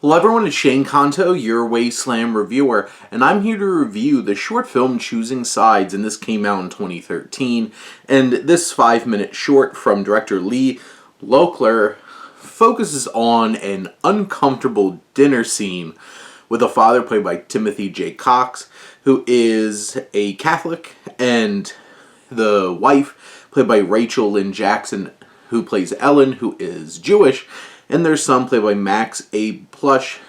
Hello everyone, it's Shane Kanto, your Wasteland reviewer, and I'm here to review the short film Choosing Sides, and this came out in 2013. And this 5-minute short from director Lee Lochler focuses on an uncomfortable dinner scene with a father played by Timothy J. Cox, who is a Catholic, and the wife played by Rachel Lynn Jackson, who plays Ellen, who is Jewish, and their son played by Max A. Plush,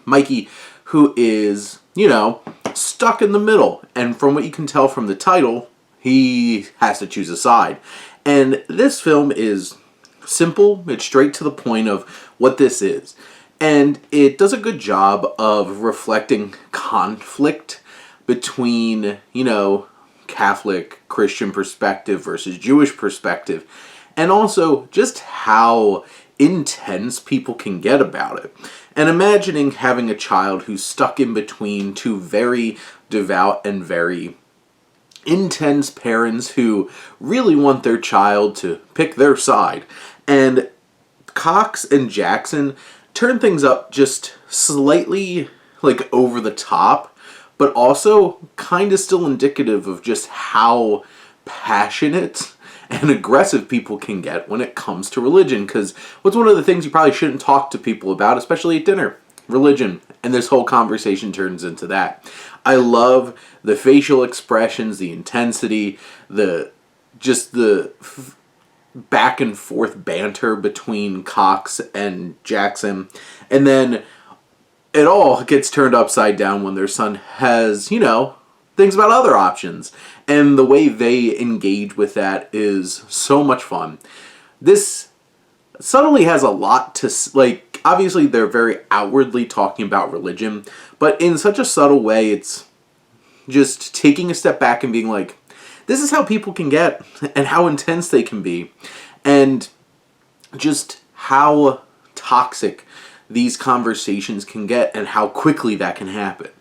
Mikey, who is, stuck in the middle. And from what you can tell from the title, he has to choose a side. And this film is simple, it's straight to the point of what this is. And it does a good job of reflecting conflict between, Catholic, Christian perspective versus Jewish perspective. And also just how intense people can get about it. And imagining having a child who's stuck in between two very devout and very intense parents who really want their child to pick their side. And Cox and Jackson turn things up just slightly over the top, but also kind of still indicative of just how passionate and aggressive people can get when it comes to religion. Because what's one of the things you probably shouldn't talk to people about, especially at dinner? Religion. And this whole conversation turns into that. I love the facial expressions, the intensity, the back and forth banter between Cox and Jackson. And then it all gets turned upside down when their son has, things about other options. And the way they engage with that is so much fun. This subtly has a lot to, obviously they're very outwardly talking about religion, but in such a subtle way, it's just taking a step back and being like, this is how people can get and how intense they can be. And just how toxic these conversations can get and how quickly that can happen.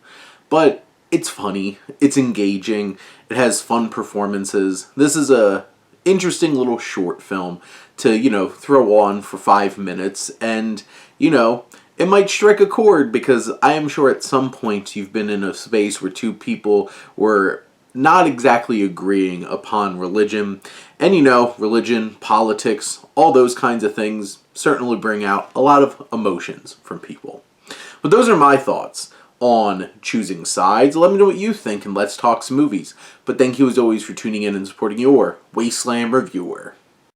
But it's funny, it's engaging, it has fun performances. This is a interesting little short film to, throw on for 5 minutes, and, it might strike a chord, because I am sure at some point you've been in a space where two people were not exactly agreeing upon religion. And religion, politics, all those kinds of things certainly bring out a lot of emotions from people. But those are my thoughts on Choosing Sides. Let me know what you think, and let's talk some movies. But thank you as always for tuning in and supporting your Wasteland reviewer.